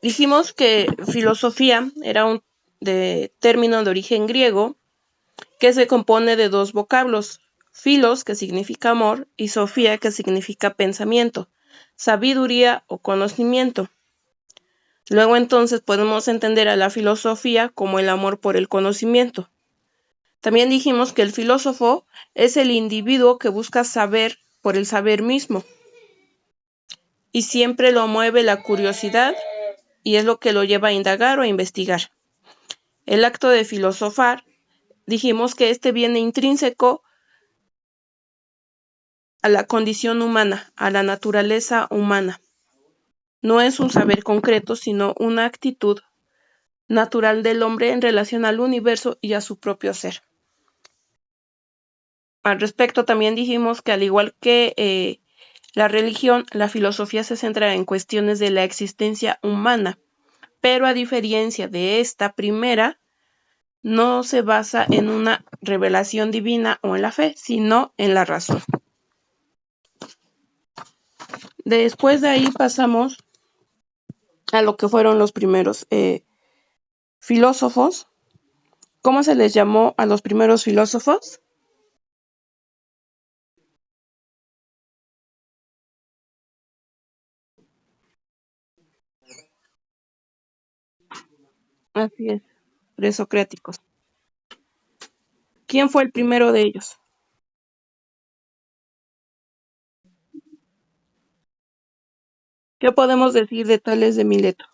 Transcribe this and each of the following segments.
Dijimos que filosofía era un término de origen griego que se compone de dos vocablos, philos, que significa amor, y sofía, que significa pensamiento, sabiduría o conocimiento. Luego entonces podemos entender a la filosofía como el amor por el conocimiento. También dijimos que el filósofo es el individuo que busca saber por el saber mismo y siempre lo mueve la curiosidad y es lo que lo lleva a indagar o a investigar. El acto de filosofar, dijimos que este viene intrínseco a la condición humana, a la naturaleza humana. No es un saber concreto, sino una actitud natural del hombre en relación al universo y a su propio ser. Al respecto también dijimos que al igual que la religión, la filosofía se centra en cuestiones de la existencia humana, pero a diferencia de esta primera, no se basa en una revelación divina o en la fe, sino en la razón. Después de ahí pasamos a lo que fueron los primeros filósofos. ¿Cómo se les llamó a los primeros filósofos? Así es, presocráticos. ¿Quién fue el primero de ellos? ¿Qué podemos decir de Tales de Mileto?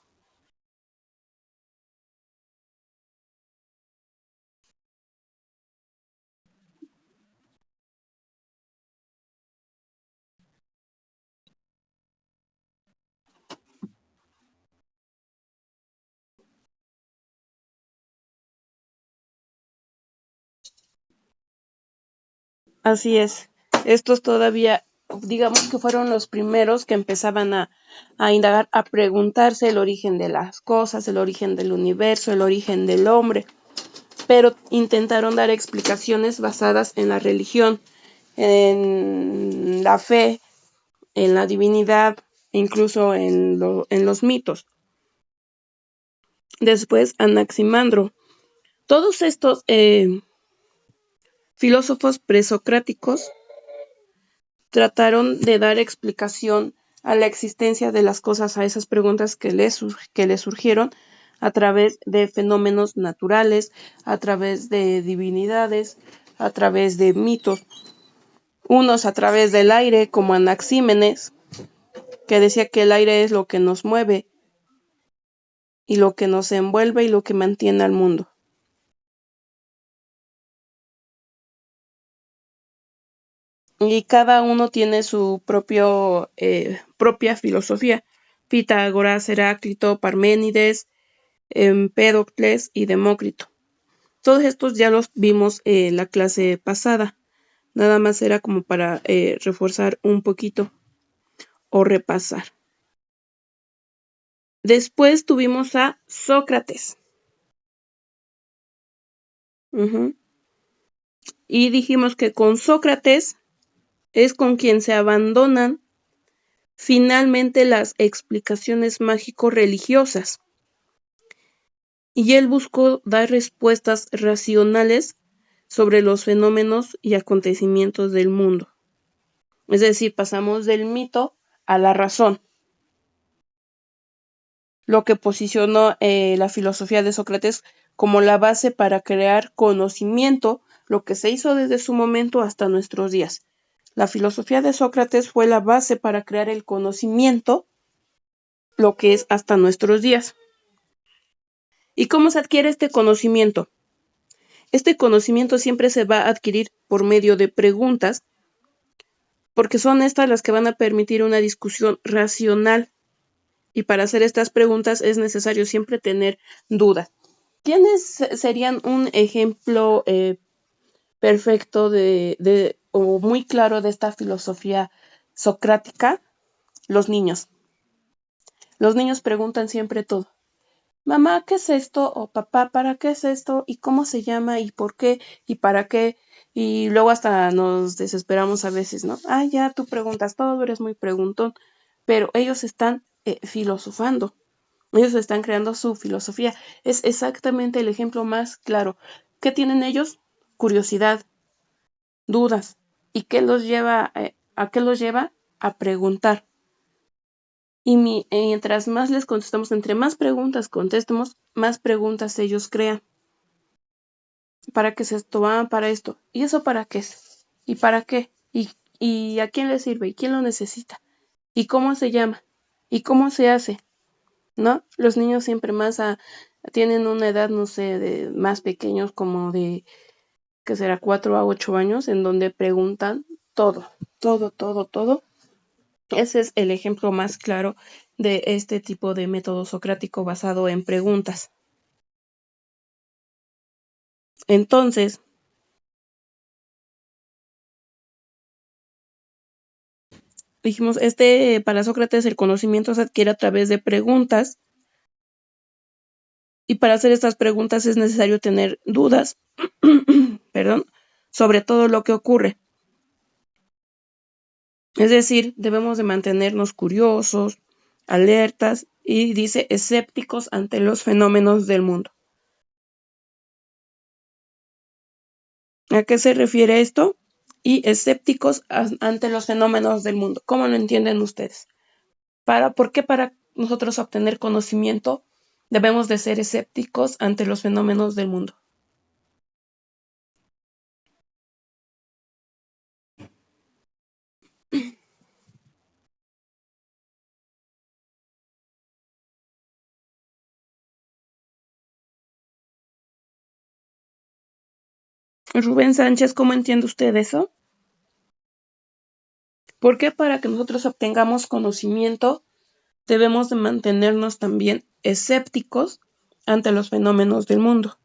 Así es. Estos todavía, digamos que fueron los primeros que empezaban a indagar, a preguntarse el origen de las cosas, el origen del universo, el origen del hombre, pero intentaron dar explicaciones basadas en la religión, en la fe, en la divinidad, incluso en los mitos. Después Anaximandro. Todos estos filósofos presocráticos trataron de dar explicación a la existencia de las cosas, a esas preguntas que les surgieron a través de fenómenos naturales, a través de divinidades, a través de mitos, unos a través del aire, como Anaxímenes, que decía que el aire es lo que nos mueve y lo que nos envuelve y lo que mantiene al mundo. Y cada uno tiene su propia filosofía. Pitágoras, Heráclito, Parménides, Empédocles y Demócrito. Todos estos ya los vimos en la clase pasada. Nada más era como para reforzar un poquito o repasar. Después tuvimos a Sócrates. Y dijimos que con Sócrates es con quien se abandonan finalmente las explicaciones mágico-religiosas. Y él buscó dar respuestas racionales sobre los fenómenos y acontecimientos del mundo. Es decir, pasamos del mito a la razón, lo que posicionó la filosofía de Sócrates como la base para crear conocimiento, lo que se hizo desde su momento hasta nuestros días. La filosofía de Sócrates fue la base para crear el conocimiento, lo que es hasta nuestros días. ¿Y cómo se adquiere este conocimiento? Este conocimiento siempre se va a adquirir por medio de preguntas, porque son estas las que van a permitir una discusión racional. Y para hacer estas preguntas es necesario siempre tener dudas. ¿Quiénes serían un ejemplo perfecto o muy claro de esta filosofía socrática? Los niños. Los niños preguntan siempre todo. Mamá, ¿qué es esto? O papá, ¿para qué es esto? ¿Y cómo se llama? ¿Y por qué? ¿Y para qué? Y luego hasta nos desesperamos a veces, ¿no? Ah, ya tú preguntas todo, eres muy preguntón. Pero ellos están filosofando. Ellos están creando su filosofía. Es exactamente el ejemplo más claro. ¿Qué tienen ellos? Curiosidad, dudas. ¿Y qué los lleva, a qué los lleva? A preguntar. Y mientras más les contestamos, entre más preguntas contestemos, más preguntas ellos crean. ¿Para qué es esto? Ah, para esto. ¿Y eso para qué es? ¿Y para qué? ¿Y a quién le sirve? ¿Y quién lo necesita? ¿Y cómo se llama? ¿Y cómo se hace? ¿No? Los niños siempre tienen una edad, no sé, de más pequeños, como de, que será 4 a 8 años, en donde preguntan todo, todo, todo, todo. Ese es el ejemplo más claro de este tipo de método socrático basado en preguntas. Entonces, dijimos, para Sócrates el conocimiento se adquiere a través de preguntas, y para hacer estas preguntas es necesario tener dudas, perdón, sobre todo lo que ocurre. Es decir, debemos de mantenernos curiosos, alertas y dice escépticos ante los fenómenos del mundo. ¿A qué se refiere esto? Y escépticos ante los fenómenos del mundo. ¿Cómo lo entienden ustedes? ¿Por qué para nosotros obtener conocimiento debemos de ser escépticos ante los fenómenos del mundo? Rubén Sánchez, ¿cómo entiende usted eso? ¿Por qué para que nosotros obtengamos conocimiento debemos de mantenernos también escépticos ante los fenómenos del mundo?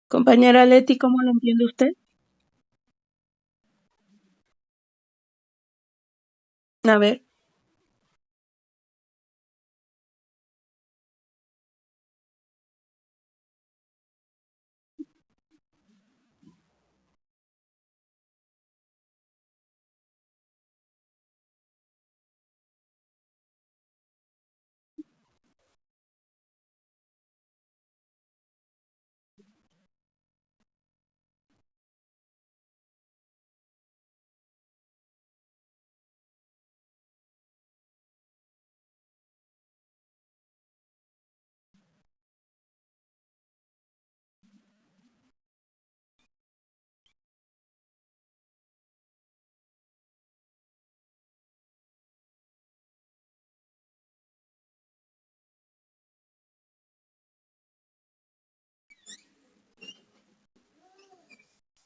Compañera Leti, ¿cómo lo entiende usted? A ver,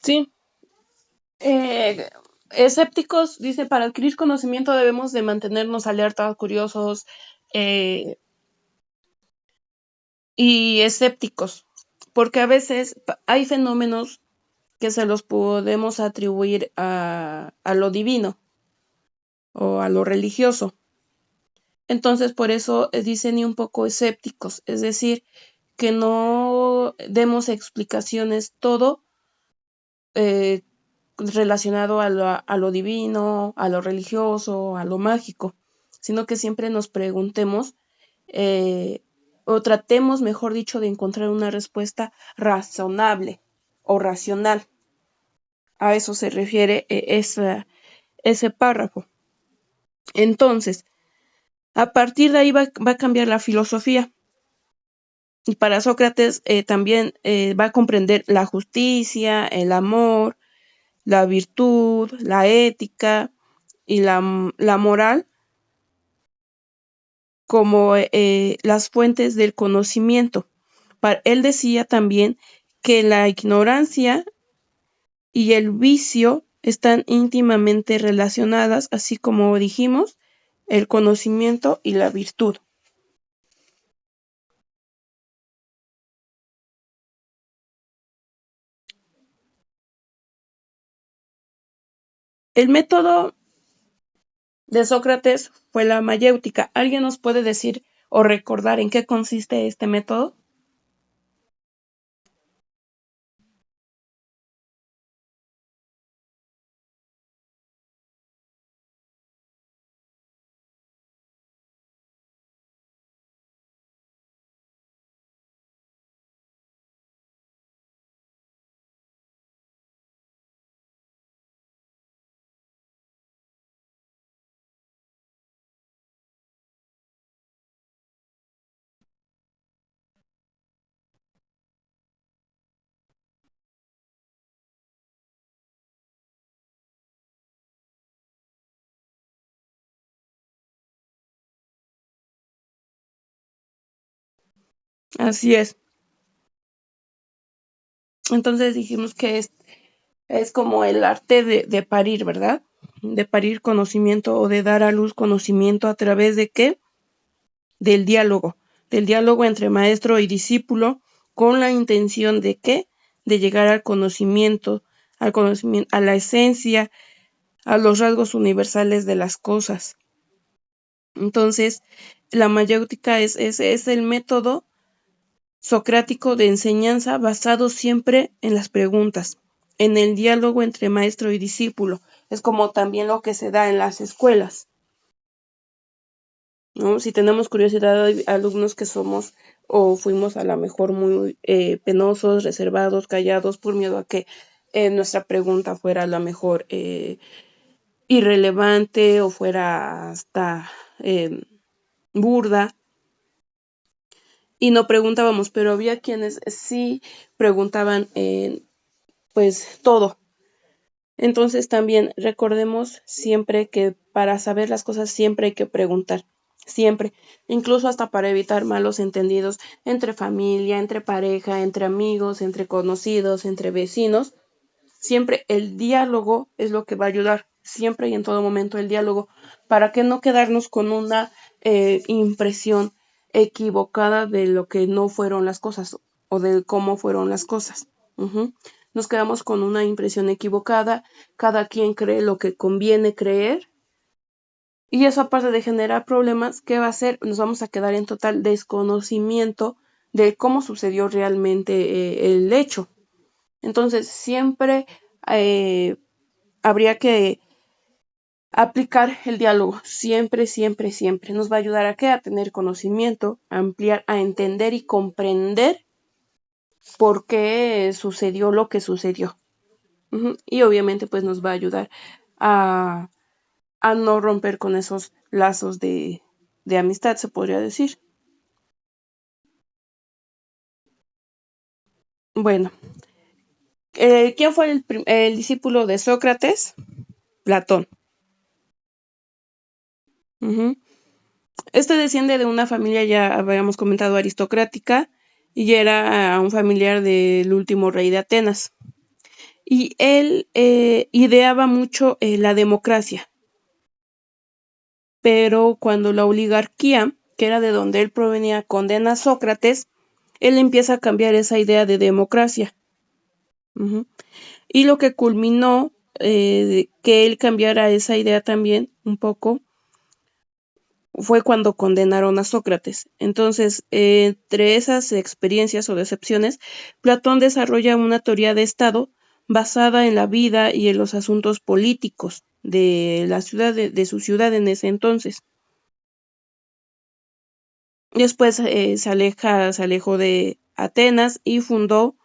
sí. Eh, Escépticos, dice, para adquirir conocimiento debemos de mantenernos alertas, curiosos y escépticos, porque a veces hay fenómenos que se los podemos atribuir a lo divino o a lo religioso. Entonces, por eso dicen y un poco escépticos, es decir, que no demos explicaciones todo eh, relacionado a lo divino, a lo religioso, a lo mágico, sino que siempre nos preguntemos o tratemos, mejor dicho, de encontrar una respuesta razonable o racional. A eso se refiere ese párrafo. Entonces, a partir de ahí va a cambiar la filosofía. Y para Sócrates también va a comprender la justicia, el amor, la virtud, la ética y la moral como las fuentes del conocimiento. Él decía también que la ignorancia y el vicio están íntimamente relacionadas, así como dijimos, el conocimiento y la virtud. El método de Sócrates fue la mayéutica. ¿Alguien nos puede decir o recordar en qué consiste este método? Así es. Entonces dijimos que es como el arte de parir, ¿verdad? De parir conocimiento o de dar a luz conocimiento a través de qué? Del diálogo entre maestro y discípulo con la intención de qué? De llegar al conocimiento, a la esencia, a los rasgos universales de las cosas. Entonces, la mayéutica es el método socrático de enseñanza basado siempre en las preguntas, en el diálogo entre maestro y discípulo. Es como también lo que se da en las escuelas, ¿no? Si tenemos curiosidad, hay alumnos que somos o fuimos a lo mejor muy penosos, reservados, callados, por miedo a que nuestra pregunta fuera a lo mejor irrelevante o fuera hasta burda. Y no preguntábamos, pero había quienes sí preguntaban pues todo. Entonces también recordemos siempre que para saber las cosas siempre hay que preguntar, siempre, incluso hasta para evitar malos entendidos entre familia, entre pareja, entre amigos, entre conocidos, entre vecinos. Siempre el diálogo es lo que va a ayudar, siempre y en todo momento el diálogo, para que no quedarnos con una impresión equivocada de lo que no fueron las cosas o de cómo fueron las cosas. Ujú. Nos quedamos con una impresión equivocada, cada quien cree lo que conviene creer y eso aparte de generar problemas, ¿qué va a hacer? Nos vamos a quedar en total desconocimiento de cómo sucedió realmente el hecho. Entonces, siempre eh, habría que aplicar el diálogo, siempre, siempre, siempre. Nos va a ayudar a qué? A tener conocimiento, a ampliar, a entender y comprender por qué sucedió lo que sucedió. Y obviamente pues nos va a ayudar a, a no romper con esos lazos de amistad, se podría decir. Bueno, ¿quién fue el discípulo de Sócrates? Platón. Ujú. Este desciende de una familia, ya habíamos comentado, aristocrática, y era un familiar del último rey de Atenas. Y él ideaba mucho la democracia, pero cuando la oligarquía, que era de donde él provenía, condena a Sócrates, él empieza a cambiar esa idea de democracia. Ujú. Y lo que culminó que él cambiara esa idea también un poco fue cuando condenaron a Sócrates. Entonces, entre esas experiencias o decepciones, Platón desarrolla una teoría de Estado basada en la vida y en los asuntos políticos de la ciudad de su ciudad en ese entonces. Después se alejó de Atenas y fundó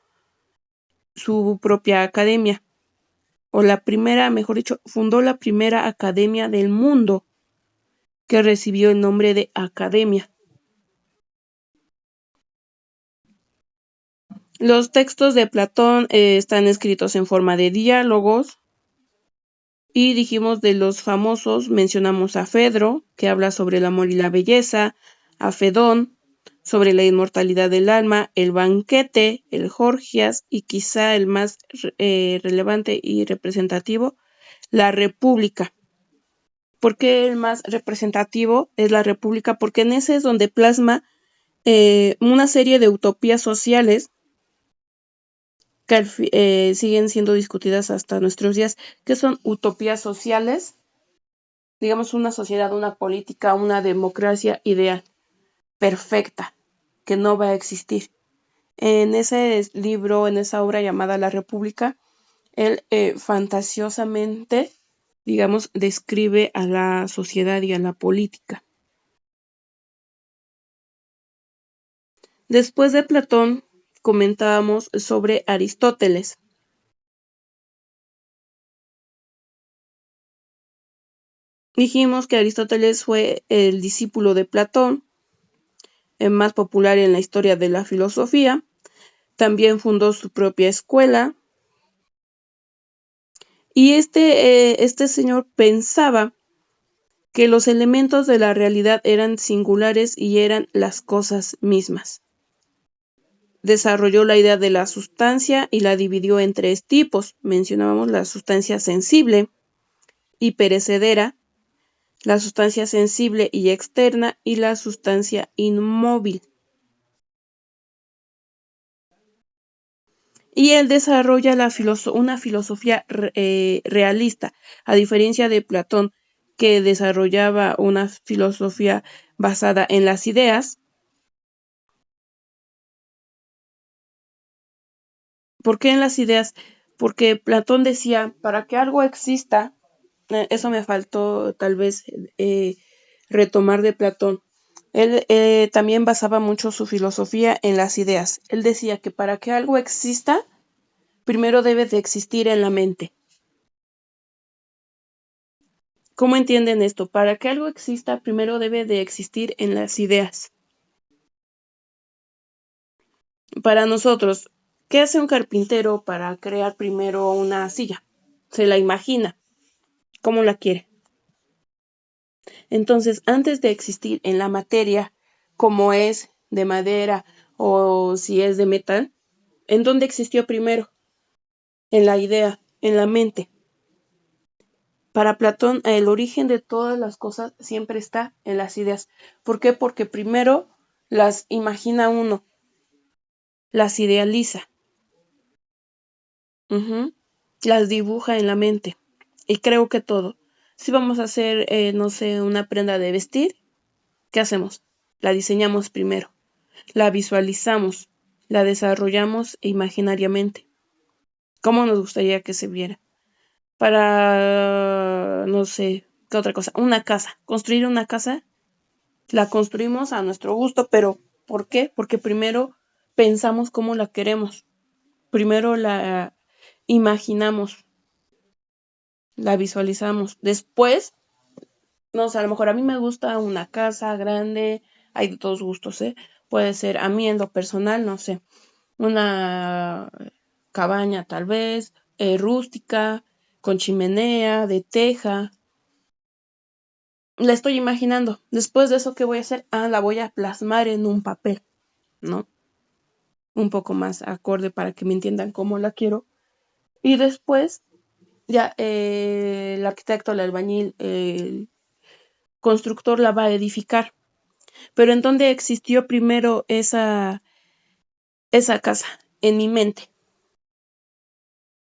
su propia academia, o la primera, mejor dicho, fundó la primera academia del mundo que recibió el nombre de academia. Los textos de Platón están escritos en forma de diálogos y dijimos de los famosos, mencionamos a Fedro, que habla sobre el amor y la belleza, a Fedón, sobre la inmortalidad del alma, el banquete, el Gorgias y quizá el más relevante y representativo, la República. ¿Por qué el más representativo es la República? Porque en ese es donde plasma una serie de utopías sociales que siguen siendo discutidas hasta nuestros días, que son utopías sociales, digamos una sociedad, una política, una democracia ideal, perfecta, que no va a existir. En ese libro, en esa obra llamada La República, él fantasiosamente, digamos, describe a la sociedad y a la política. Después de Platón, comentábamos sobre Aristóteles. Dijimos que Aristóteles fue el discípulo de Platón, el más popular en la historia de la filosofía. También fundó su propia escuela. Y este señor pensaba que los elementos de la realidad eran singulares y eran las cosas mismas. Desarrolló la idea de la sustancia y la dividió en tres tipos. Mencionábamos la sustancia sensible y perecedera, la sustancia sensible y externa y la sustancia inmóvil. Y él desarrolla una filosofía realista, a diferencia de Platón, que desarrollaba una filosofía basada en las ideas. ¿Por qué en las ideas? Porque Platón decía, para que algo exista, eso me faltó tal vez retomar de Platón. Él también basaba mucho su filosofía en las ideas. Él decía que para que algo exista, primero debe de existir en la mente. ¿Cómo entienden esto? Para que algo exista, primero debe de existir en las ideas. Para nosotros, ¿qué hace un carpintero para crear primero una silla? Se la imagina, cómo la quiere. Entonces, antes de existir en la materia, como es de madera o si es de metal, ¿en dónde existió primero? En la idea, en la mente. Para Platón, el origen de todas las cosas siempre está en las ideas. ¿Por qué? Porque primero las imagina uno, las idealiza, las dibuja en la mente. Y creo que todo. Si vamos a hacer, no sé, una prenda de vestir, ¿qué hacemos? La diseñamos primero, la visualizamos, la desarrollamos imaginariamente. ¿Cómo nos gustaría que se viera? Para, no sé, ¿qué otra cosa? Una casa. Construir una casa, la construimos a nuestro gusto, pero ¿por qué? Porque primero pensamos cómo la queremos. Primero la imaginamos, la visualizamos. Después, no sé, a lo mejor a mí me gusta una casa grande, hay de todos gustos, ¿eh? Puede ser a mí en lo personal, no sé, una cabaña tal vez, rústica, con chimenea, de teja. La estoy imaginando. Después de eso, ¿qué voy a hacer? La voy a plasmar en un papel, ¿no? Un poco más acorde para que me entiendan cómo la quiero. Y después, ya el arquitecto, el albañil, el constructor la va a edificar. Pero ¿en dónde existió primero esa casa? En mi mente,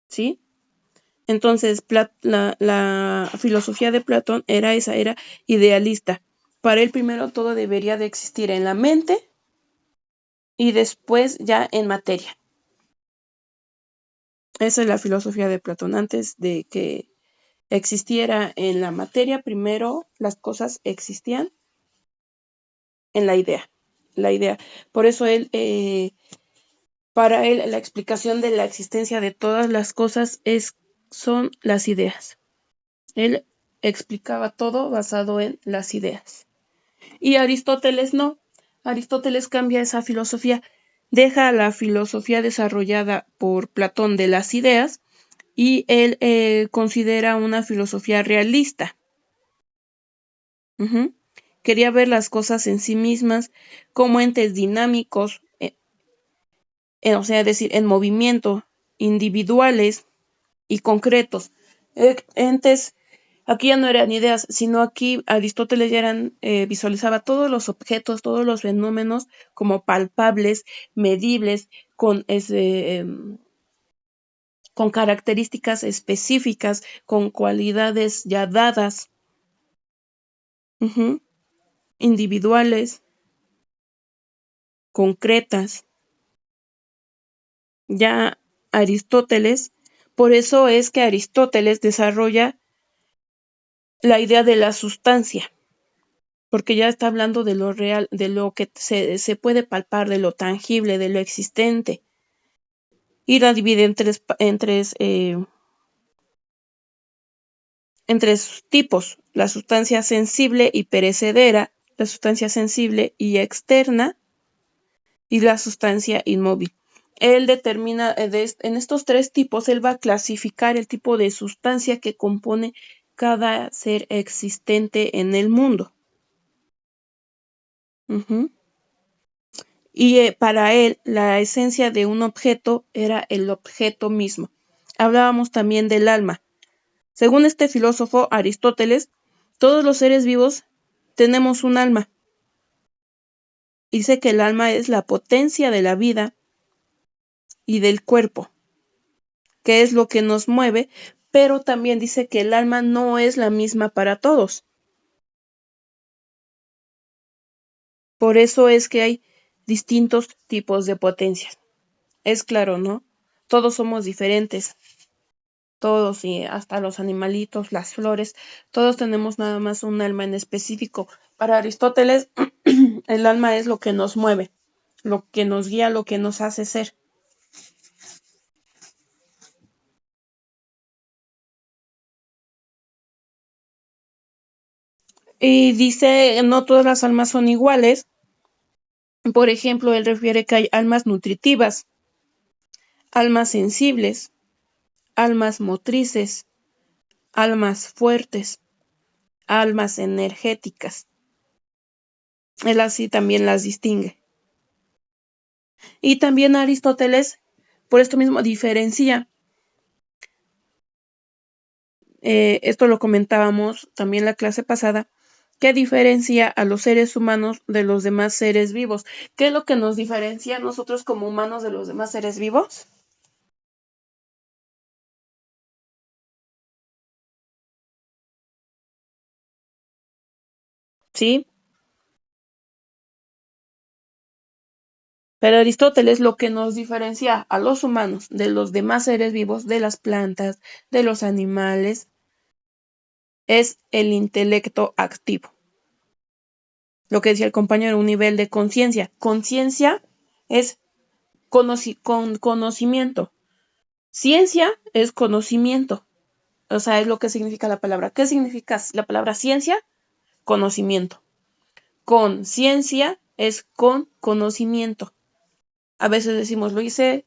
¿sí? Entonces, la filosofía de Platón era esa, era idealista. Para él primero todo debería de existir en la mente y después ya en materia. Esa es la filosofía de Platón. Antes de que existiera en la materia, primero las cosas existían en la idea. La idea. Por eso para él, la explicación de la existencia de todas las cosas son las ideas. Él explicaba todo basado en las ideas. Y Aristóteles no. Aristóteles cambia esa filosofía, deja la filosofía desarrollada por Platón de las ideas y él considera una filosofía realista. Quería ver las cosas en sí mismas como entes dinámicos, o sea, es decir, en movimiento, individuales y concretos. Entes, aquí ya no eran ideas, sino aquí Aristóteles ya visualizaba todos los objetos, todos los fenómenos como palpables, medibles, con con características específicas, con cualidades ya dadas, individuales, concretas. Ya Aristóteles, por eso es que Aristóteles desarrolla la idea de la sustancia, porque ya está hablando de lo real, de lo que se puede palpar, de lo tangible, de lo existente, y la divide en tres tipos: la sustancia sensible y perecedera, la sustancia sensible y externa, y la sustancia inmóvil. Él determina, en estos tres tipos, él va a clasificar el tipo de sustancia que compone cada ser existente en el mundo. Y para él, la esencia de un objeto era el objeto mismo. Hablábamos también del alma. Según este filósofo Aristóteles, todos los seres vivos tenemos un alma. Dice que el alma es la potencia de la vida y del cuerpo, que es lo que nos mueve, pero también dice que el alma no es la misma para todos. Por eso es que hay distintos tipos de potencias. Es claro, ¿no? Todos somos diferentes. Todos, y hasta los animalitos, las flores, todos tenemos nada más un alma en específico. Para Aristóteles, el alma es lo que nos mueve, lo que nos guía, lo que nos hace ser. Y dice, no todas las almas son iguales. Por ejemplo, él refiere que hay almas nutritivas, almas sensibles, almas motrices, almas fuertes, almas energéticas. Él así también las distingue. Y también Aristóteles, por esto mismo, diferencia. Esto lo comentábamos también la clase pasada, que diferencia a los seres humanos de los demás seres vivos. ¿Qué es lo que nos diferencia a nosotros como humanos de los demás seres vivos? Sí, pero Aristóteles lo que nos diferencia a los humanos de los demás seres vivos, de las plantas, de los animales, es el intelecto activo. Lo que decía el compañero, un nivel de conciencia. Conciencia es conocimiento. Ciencia es conocimiento. O sea, es lo que significa la palabra. ¿Qué significa la palabra ciencia? Conocimiento. Conciencia es con conocimiento. A veces decimos, lo hice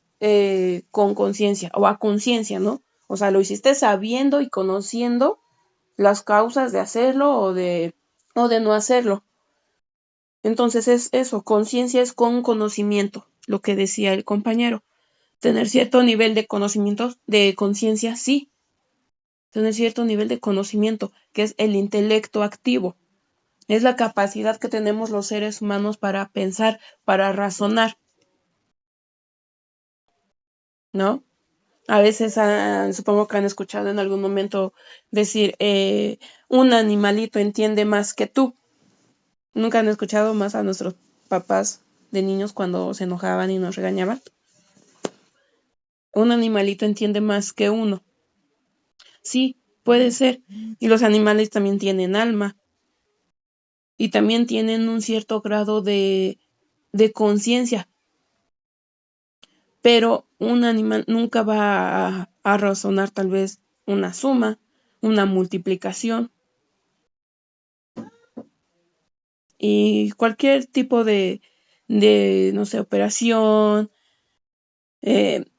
con conciencia o a conciencia, ¿no? O sea, lo hiciste sabiendo y conociendo las causas de hacerlo o de no hacerlo. Entonces es eso, conciencia es con conocimiento, lo que decía el compañero. Tener cierto nivel de conocimiento, de conciencia, sí. Tener cierto nivel de conocimiento, que es el intelecto activo. Es la capacidad que tenemos los seres humanos para pensar, para razonar, ¿no? A veces supongo que han escuchado en algún momento decir, un animalito entiende más que tú. Nunca han escuchado más a nuestros papás de niños cuando se enojaban y nos regañaban. Un animalito entiende más que uno. Sí, puede ser. Y los animales también tienen alma. Y también tienen un cierto grado de conciencia. Pero un animal nunca va a razonar tal vez una suma, una multiplicación y cualquier tipo de no sé, operación,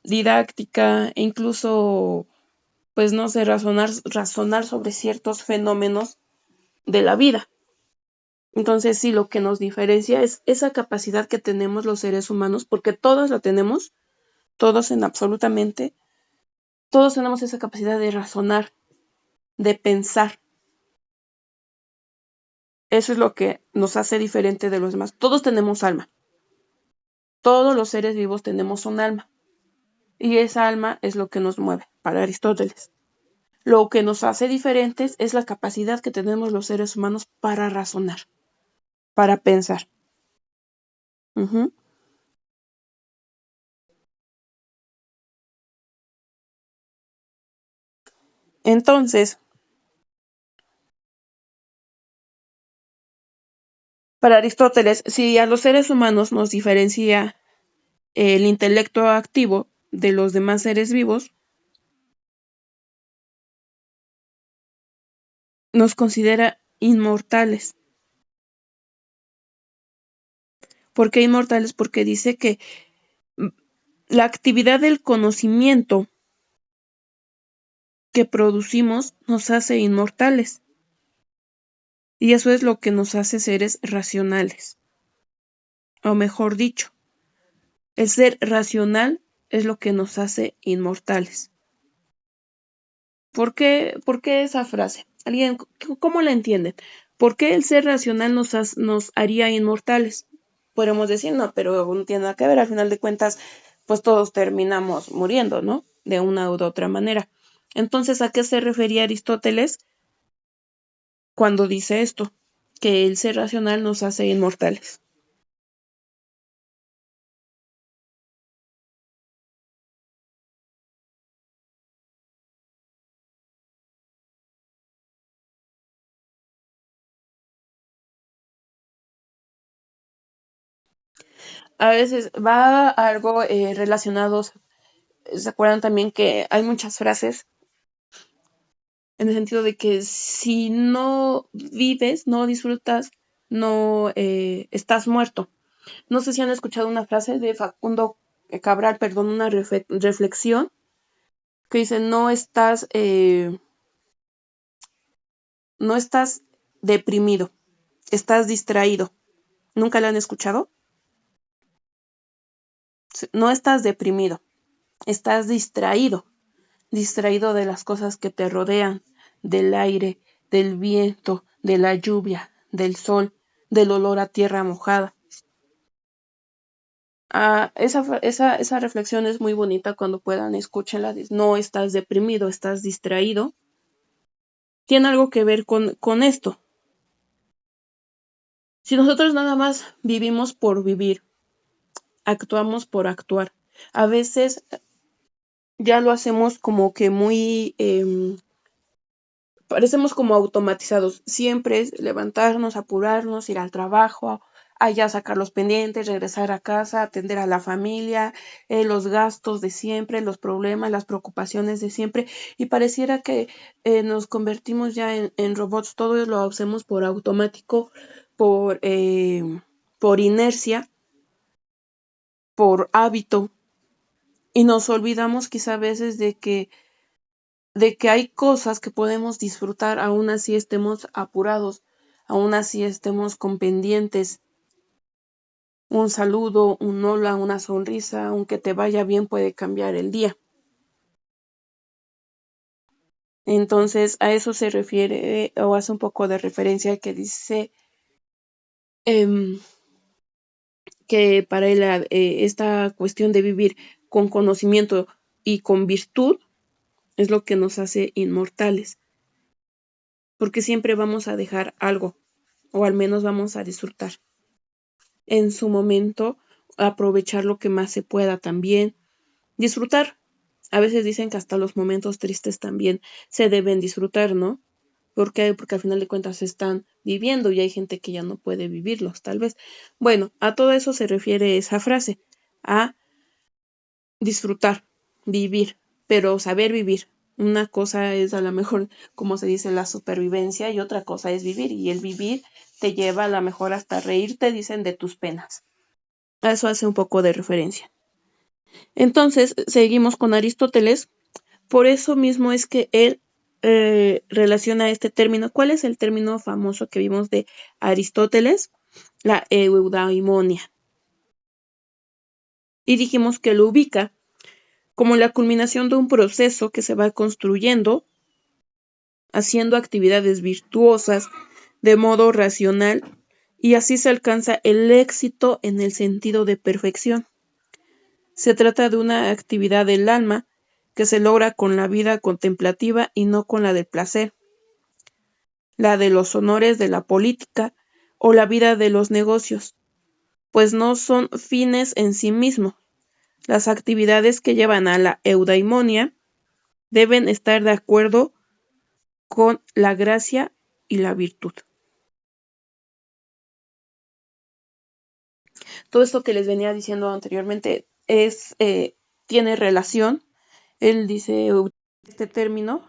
didáctica e incluso, pues no sé, razonar sobre ciertos fenómenos de la vida. Entonces sí, lo que nos diferencia es esa capacidad que tenemos los seres humanos, porque todos la tenemos, todos en absolutamente, todos tenemos esa capacidad de razonar, de pensar. Eso es lo que nos hace diferente de los demás. Todos tenemos alma. Todos los seres vivos tenemos un alma. y esa alma es lo que nos mueve, para Aristóteles. Lo que nos hace diferentes es la capacidad que tenemos los seres humanos para razonar, para pensar. Ujú. Entonces, para Aristóteles, si a los seres humanos nos diferencia el intelecto activo de los demás seres vivos, nos considera inmortales. ¿Por qué inmortales? Porque dice que la actividad del conocimiento que producimos nos hace inmortales. Y eso es lo que nos hace seres racionales. O mejor dicho, el ser racional es lo que nos hace inmortales. ¿Por qué esa frase? ¿Alguien, cómo la entienden? ¿Por qué el ser racional nos haría inmortales? Podemos decir, no, pero no tiene nada que ver, al final de cuentas, pues todos terminamos muriendo, ¿no? De una u otra manera. Entonces, ¿a qué se refería Aristóteles cuando dice esto? Que el ser racional nos hace inmortales. A veces va algo relacionado, ¿se acuerdan también que hay muchas frases en el sentido de que si no vives, no disfrutas, no estás muerto? No sé si han escuchado una frase de Facundo Cabral, perdón, una reflexión que dice, no estás deprimido, estás distraído. ¿Nunca la han escuchado? No estás deprimido, estás distraído, distraído de las cosas que te rodean, del aire, del viento, de la lluvia, del sol, del olor a tierra mojada. Esa reflexión es muy bonita, cuando puedan escúchenla. No estás deprimido, estás distraído. Tiene algo que ver con esto. Si nosotros nada más vivimos por vivir, actuamos por actuar, a veces ya lo hacemos como que muy parecemos como automatizados. Siempre es levantarnos, apurarnos, ir al trabajo, allá sacar los pendientes, regresar a casa, atender a la familia, los gastos de siempre, los problemas, las preocupaciones de siempre. Y pareciera que nos convertimos ya en robots. Todo lo hacemos por automático, por inercia, por hábito. Y nos olvidamos quizá a veces de que hay cosas que podemos disfrutar aún así estemos apurados, aún así estemos con pendientes. Un saludo, un hola, una sonrisa, aunque te vaya bien, puede cambiar el día. Entonces, a eso se refiere o hace un poco de referencia que dice em, que para él esta cuestión de vivir con conocimiento y con virtud es lo que nos hace inmortales, porque siempre vamos a dejar algo, o al menos vamos a disfrutar en su momento, aprovechar lo que más se pueda también, disfrutar. A veces dicen que hasta los momentos tristes también se deben disfrutar, ¿no? ¿Por qué? Porque al final de cuentas se están viviendo y hay gente que ya no puede vivirlos, tal vez. Bueno, a todo eso se refiere esa frase, a disfrutar, vivir, pero saber vivir. Una cosa es a lo mejor, como se dice, la supervivencia, y otra cosa es vivir, y el vivir te lleva a lo mejor hasta reírte, dicen, de tus penas. A eso hace un poco de referencia. Entonces, seguimos con Aristóteles. Por eso mismo es que él relaciona este término. ¿Cuál es el término famoso que vimos de Aristóteles? La eudaimonia. Y dijimos que lo ubica como la culminación de un proceso que se va construyendo, haciendo actividades virtuosas de modo racional, y así se alcanza el éxito en el sentido de perfección. Se trata de una actividad del alma que se logra con la vida contemplativa y no con la del placer, la de los honores de la política o la vida de los negocios, pues no son fines en sí mismos. Las actividades que llevan a la eudaimonia deben estar de acuerdo con la gracia y la virtud. Todo esto que les venía diciendo anteriormente tiene relación. Él dice este término